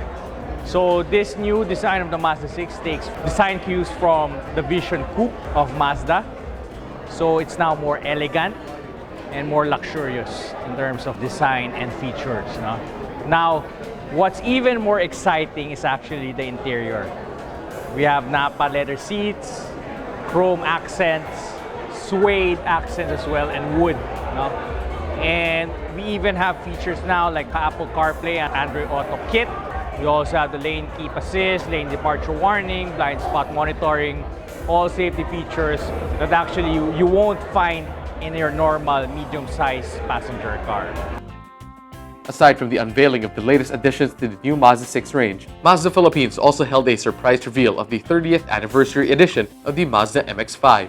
So this new design of the Mazda 6 takes design cues from the Vision Coupe of Mazda. So it's now more elegant and more luxurious in terms of design and features. No? Now, what's even more exciting is actually the interior. We have Napa leather seats, chrome accents, suede accents as well, and wood. No? And we even have features now like Apple CarPlay and Android Auto Kit. We also have the lane keep assist, lane departure warning, blind spot monitoring, all safety features that actually you won't find in your normal medium-sized passenger car. Aside from the unveiling of the latest additions to the new Mazda 6 range, Mazda Philippines also held a surprise reveal of the 30th anniversary edition of the Mazda MX-5.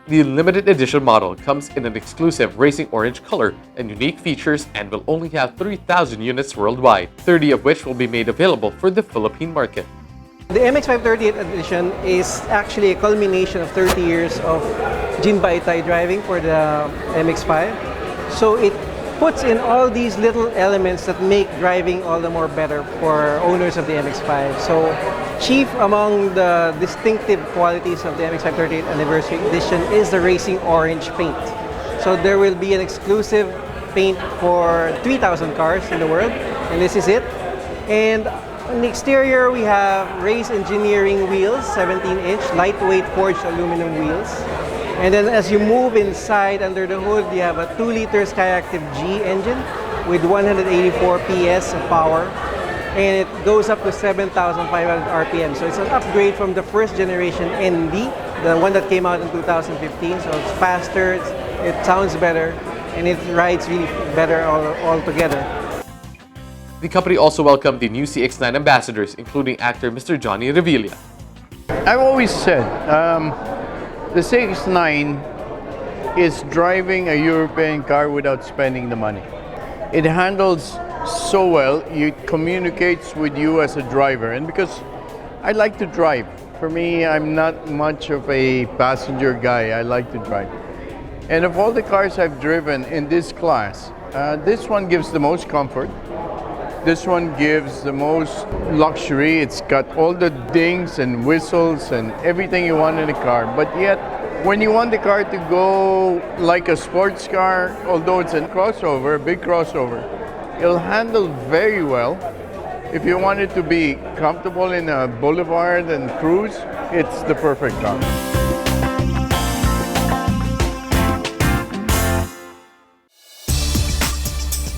The limited edition model comes in an exclusive racing orange color and unique features and will only have 3,000 units worldwide, 30 of which will be made available for the Philippine market. The MX-5 30th edition is actually a culmination of 30 years of Jinbei Tai driving for the MX-5. So it puts in all these little elements that make driving all the more better for owners of the MX-5. So chief among the distinctive qualities of the MX-5 30th anniversary edition is the racing orange paint. So there will be an exclusive paint for 3,000 cars in the world, and this is it. And on the exterior, we have race engineering wheels, 17-inch, lightweight forged aluminum wheels. And then as you move inside under the hood, you have a 2-liter Skyactiv G engine with 184 PS of power. And it goes up to 7,500 RPM. So it's an upgrade from the first generation ND, the one that came out in 2015. So it's faster, it sounds better, and it rides really better all together. The company also welcomed the new CX-9 ambassadors, including actor Mr. Johnny Revilla. I've always said the CX-9 is driving a European car without spending the money. It handles so well, it communicates with you as a driver, and because I like to drive. For me, I'm not much of a passenger guy, I like to drive. And of all the cars I've driven in this class, this one gives the most comfort. This one gives the most luxury. It's got all the dings and whistles and everything you want in a car. But yet, when you want the car to go like a sports car, although it's a crossover, a big crossover, it'll handle very well. If you want it to be comfortable in a boulevard and cruise, it's the perfect car.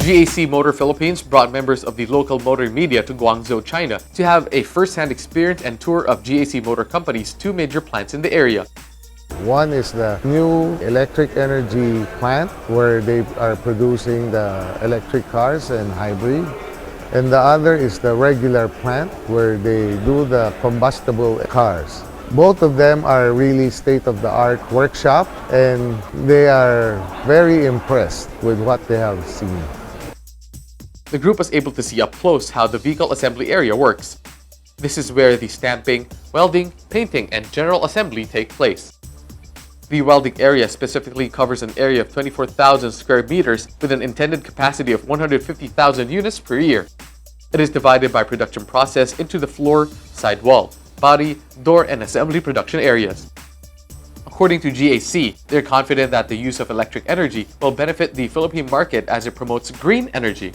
GAC Motor Philippines brought members of the local motor media to Guangzhou, China to have a first-hand experience and tour of GAC Motor Company's 2 major plants in the area. One is the new electric energy plant where they are producing the electric cars and hybrid. And the other is the regular plant where they do the combustible cars. Both of them are really state-of-the-art workshop, and they are very impressed with what they have seen. The group was able to see up close how the vehicle assembly area works. This is where the stamping, welding, painting, and general assembly take place. The welding area specifically covers an area of 24,000 square meters with an intended capacity of 150,000 units per year. It is divided by production process into the floor, sidewall, body, door, and assembly production areas. According to GAC, they're confident that the use of electric energy will benefit the Philippine market as it promotes green energy.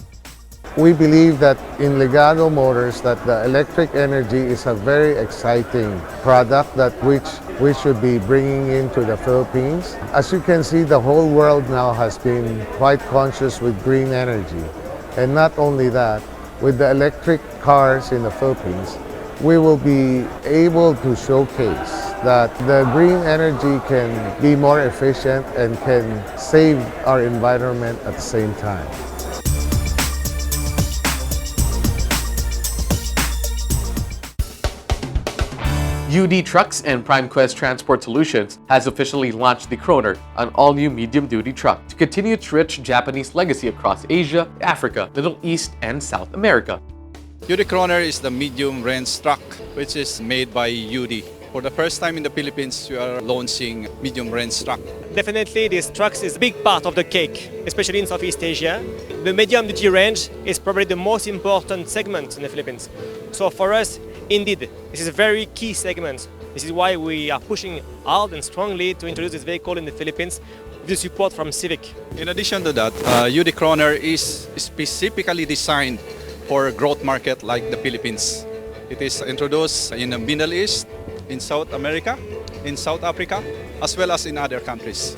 We believe that in Legado Motors that the electric energy is a very exciting product that which we should be bringing into the Philippines. As you can see, the whole world now has been quite conscious with green energy. And not only that, with the electric cars in the Philippines, we will be able to showcase that the green energy can be more efficient and can save our environment at the same time. UD Trucks and PrimeQuest Transport Solutions has officially launched the Croner, an all-new medium-duty truck, to continue its rich Japanese legacy across Asia, Africa, Middle East, and South America. UD Croner is the medium-range truck, which is made by UD. For the first time in the Philippines, we are launching medium-range truck. Definitely, this truck is a big part of the cake, especially in Southeast Asia. The medium-duty range is probably the most important segment in the Philippines. So for us, indeed, this is a very key segment. This is why we are pushing hard and strongly to introduce this vehicle in the Philippines with the support from Civic. In addition to that, UD Croner is specifically designed for a growth market like the Philippines. It is introduced in the Middle East, in South America, in South Africa, as well as in other countries.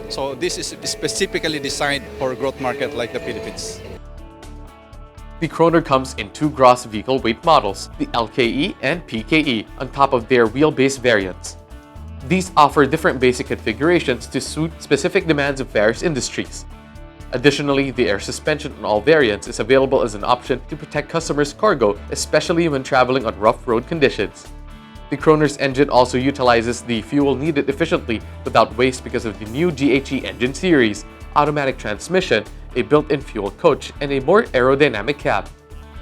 So this is specifically designed for a growth market like the Philippines. The Croner comes in 2 gross vehicle weight models, the LKE and PKE, on top of their wheelbase variants. These offer different basic configurations to suit specific demands of various industries. Additionally, the air suspension on all variants is available as an option to protect customers' cargo, especially when traveling on rough road conditions. The Kroner's engine also utilizes the fuel needed efficiently without waste because of the new GHE engine series, automatic transmission, a built-in fuel coach, and a more aerodynamic cab.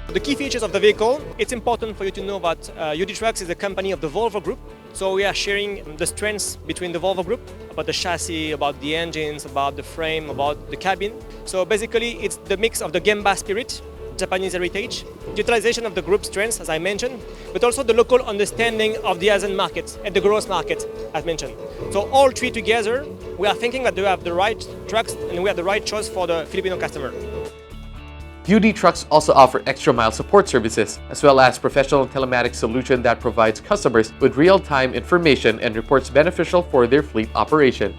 The key features of the vehicle, it's important for you to know that UD Trucks is a company of the Volvo Group. So we are sharing the strengths between the Volvo Group, about the chassis, about the engines, about the frame, about the cabin. So basically it's the mix of the Gemba spirit, Japanese heritage, utilization of the group strengths, as I mentioned, but also the local understanding of the ASEAN market and the growth market, as mentioned. So all three together, we are thinking that we have the right trucks and we have the right choice for the Filipino customer. UD Trucks also offer extra mile support services, as well as professional telematics solution that provides customers with real-time information and reports beneficial for their fleet operation.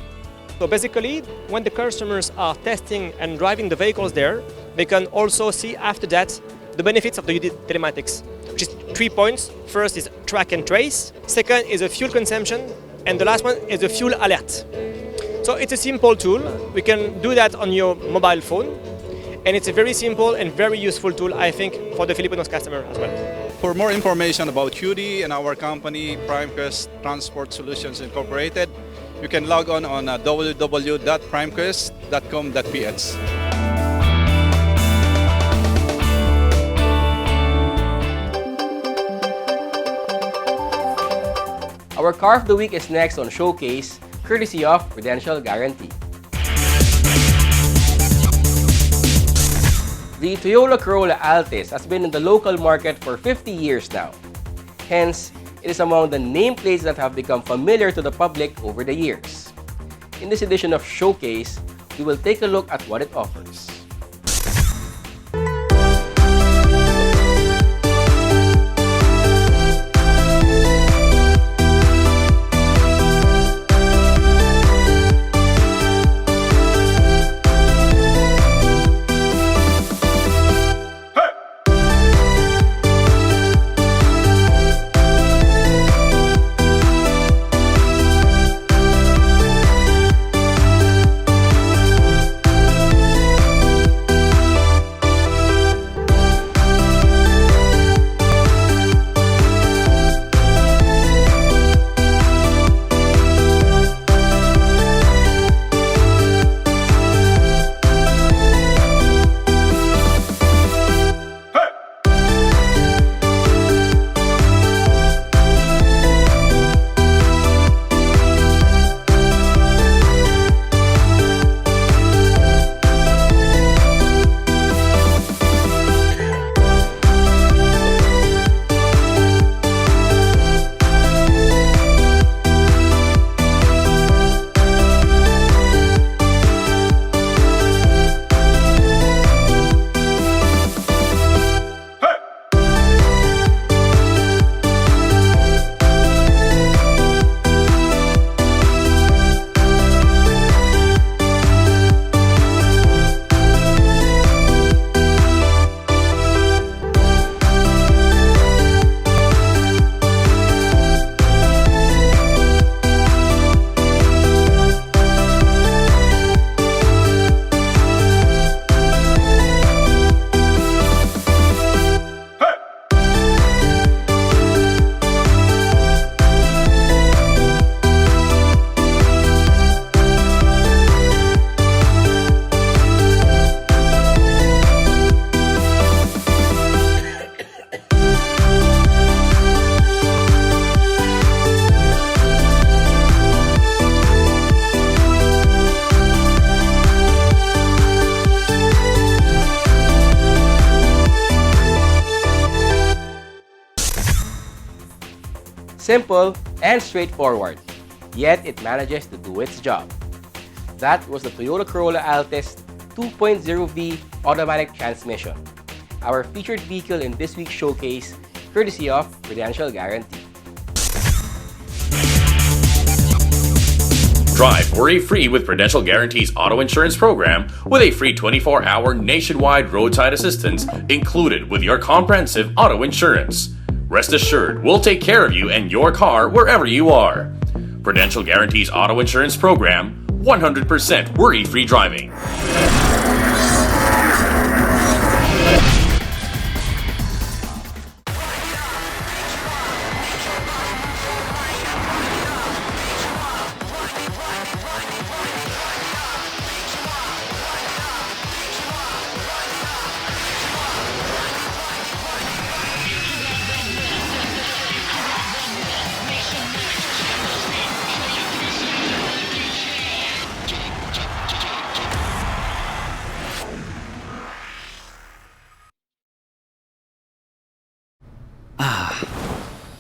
So basically, when the customers are testing and driving the vehicles there, they can also see after that the benefits of the UD telematics, which is 3 points. First is track and trace, second is a fuel consumption, and the last one is a fuel alert. So it's a simple tool. We can do that on your mobile phone. And it's a very simple and very useful tool, I think, for the Filipinos customer as well. For more information about UD and our company, PrimeQuest Transport Solutions Incorporated, you can log on www.primequest.com.ph. Our car of the week is next on Showcase, courtesy of Prudential Guarantee. The Toyota Corolla Altis has been in the local market for 50 years now. Hence, it is among the nameplates that have become familiar to the public over the years. In this edition of Showcase, we will take a look at what it offers. Simple and straightforward, yet it manages to do its job. That was the Toyota Corolla Altis 2.0V automatic transmission, our featured vehicle in this week's showcase, courtesy of Prudential Guarantee. Drive worry-free with Prudential Guarantee's auto insurance program with a free 24-hour nationwide roadside assistance included with your comprehensive auto insurance. Rest assured, we'll take care of you and your car wherever you are. Prudential Guarantee's auto insurance program, 100% worry-free driving.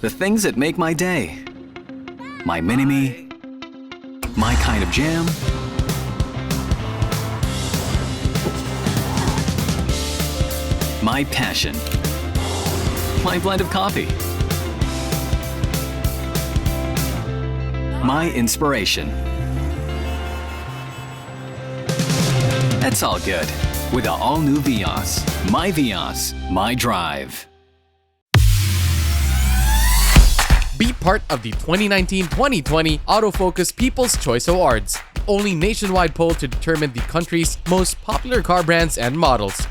The things that make my day. My mini-me. My kind of jam. My passion. My blend of coffee. My inspiration. That's all good with the all-new Vios. My Vios, my drive. Be part of the 2019-2020 Autofocus People's Choice Awards, the only nationwide poll to determine the country's most popular car brands and models.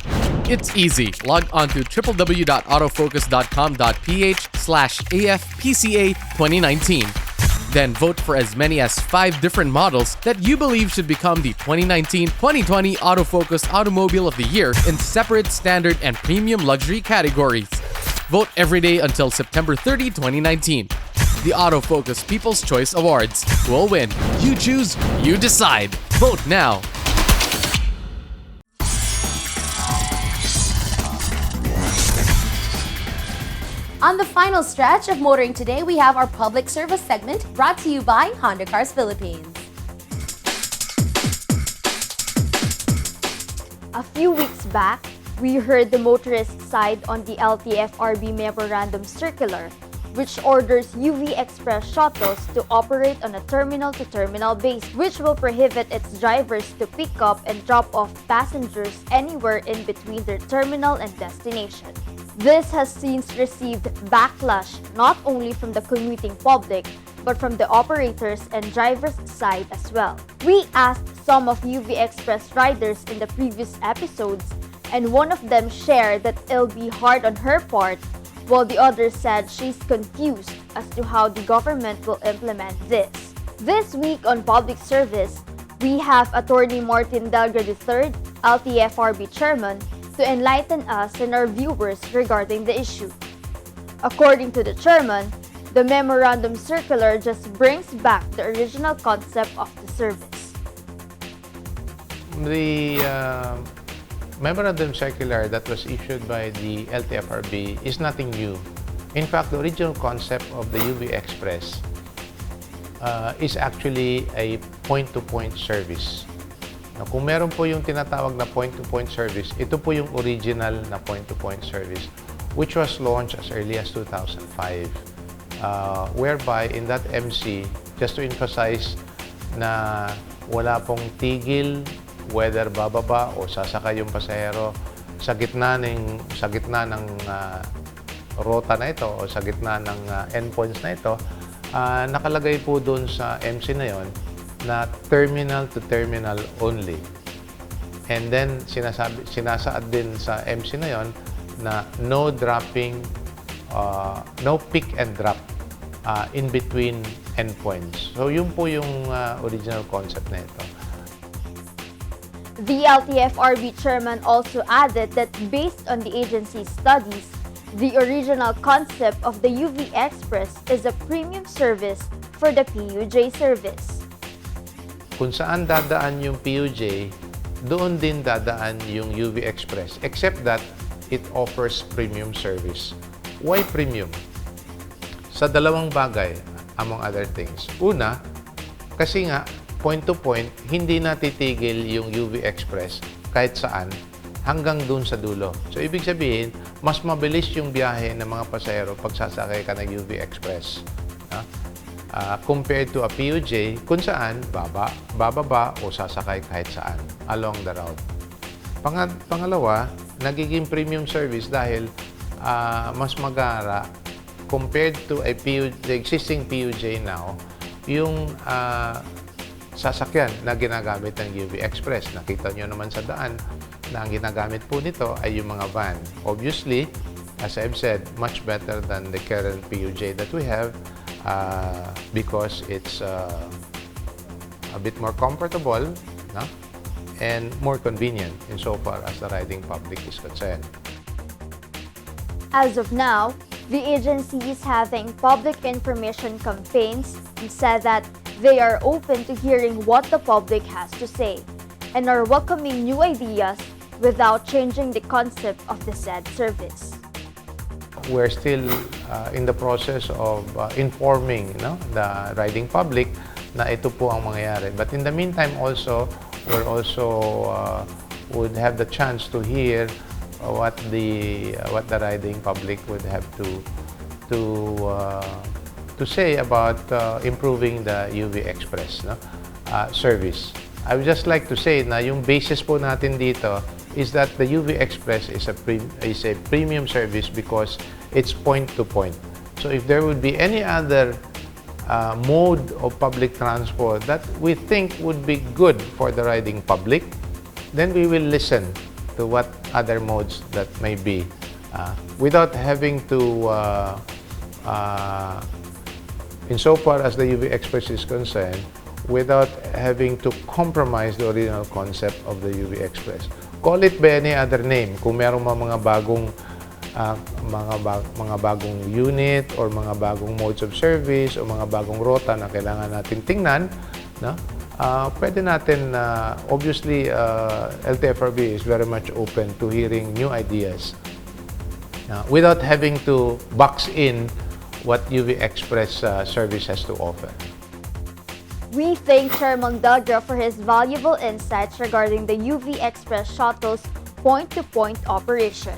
It's easy. Log on to www.autofocus.com.ph/AFPCA 2019. Then vote for as many as 5 different models that you believe should become the 2019-2020 Autofocus Automobile of the Year in separate standard and premium luxury categories. Vote every day until September 30, 2019. The Autofocus People's Choice Awards. Who will win? You choose, you decide. Vote now. On the final stretch of Motoring Today, we have our public service segment brought to you by Honda Cars Philippines. A few weeks back, we heard the motorist side on the LTFRB Memorandum Circular, which orders UV Express shuttles to operate on a terminal-to-terminal basis, which will prohibit its drivers to pick up and drop off passengers anywhere in between their terminal and destination. This has since received backlash not only from the commuting public, but from the operators and drivers' side as well. We asked some of UV Express riders in the previous episodes, and one of them shared that it'll be hard on her part, while the other said she's confused as to how the government will implement this. This week on Public Service, we have Attorney Martin Delgado III, LTFRB Chairman, to enlighten us and our viewers regarding the issue. According to the chairman, the memorandum circular just brings back the original concept of the service. The memorandum circular that was issued by the LTFRB is nothing new. In fact, the original concept of the UV Express is actually a point-to-point service. Now, kung meron po yung tinatawag na point-to-point service, ito po yung original na point-to-point service, which was launched as early as 2005, whereby in that MC, just to emphasize na wala pong tigil, whether bababa o sasakay yung pasahero sa gitna ng rota na ito o sa gitna ng endpoints na ito, nakalagay po doon sa MC na yon na terminal to terminal only. And then sinasaad din sa MC na yon na no dropping, no pick and drop in between endpoints. So yun po yung original concept na ito. The LTFRB chairman also added that based on the agency's studies, the original concept of the UV Express is a premium service for the PUJ service. Kung saan dadaan yung PUJ, doon din dadaan yung UV Express, except that it offers premium service. Why premium? Sa dalawang bagay, among other things. Una, kasi nga, point-to-point, hindi natitigil yung UV Express kahit saan hanggang dun sa dulo. So, ibig sabihin, mas mabilis yung biyahe ng mga pasahero pag sasakay ka ng UV Express. Compared to a PUJ, kung saan bababa o sasakay kahit saan along the route. Pangalawa, nagiging premium service dahil mas magara compared to the existing PUJ now, yung sasakyan na ginagamit ng UV Express. Nakita nyo naman sa daan na ang ginagamit po nito ay yung mga van. Obviously, as I've said, much better than the current PUJ that we have because it's a bit more comfortable, no? And more convenient insofar as the riding public is concerned. As of now, the agency is having public information campaigns and said that they are open to hearing what the public has to say and are welcoming new ideas without changing the concept of the said service. we're still in the process of informing the riding public na ito po ang mangyayari. But in the meantime also, we're also would have the chance to hear what the riding public would have to say about improving the UV Express service. I would just like to say na yung basis po natin dito is that the UV Express is a premium service because it's point to point. So if there would be any other mode of public transport that we think would be good for the riding public, then we will listen to what other modes that may be without having to insofar as the UV Express is concerned, without having to compromise the original concept of the UV Express. Call it by any other name. Kung meron mga bagong bagong unit or mga bagong modes of service o mga bagong rota na kailangan natin tingnan, pwede natin, obviously, LTFRB is very much open to hearing new ideas without having to box in what UV Express service has to offer. We thank Chair Mondagra for his valuable insights regarding the UV Express shuttle's point-to-point operation.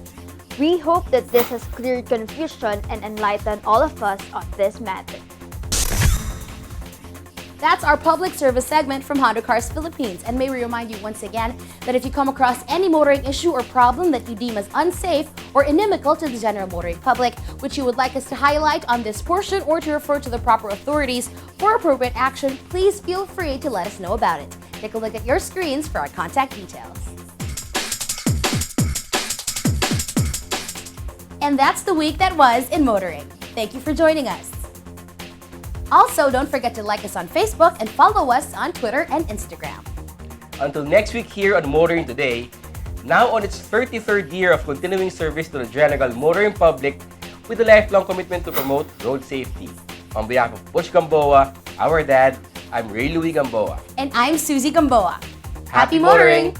We hope that this has cleared confusion and enlightened all of us on this matter. That's our public service segment from Honda Cars Philippines. And may we remind you once again that if you come across any motoring issue or problem that you deem as unsafe or inimical to the general motoring public, which you would like us to highlight on this portion or to refer to the proper authorities for appropriate action, please feel free to let us know about it. Take a look at your screens for our contact details. And that's the week that was in motoring. Thank you for joining us. Also, don't forget to like us on Facebook and follow us on Twitter and Instagram. Until next week here on Motoring Today, now on its 33rd year of continuing service to the general motoring public with a lifelong commitment to promote road safety. On behalf of Butch Gamboa, our dad, I'm Ray Louie Gamboa. And I'm Susie Gamboa. Happy motoring!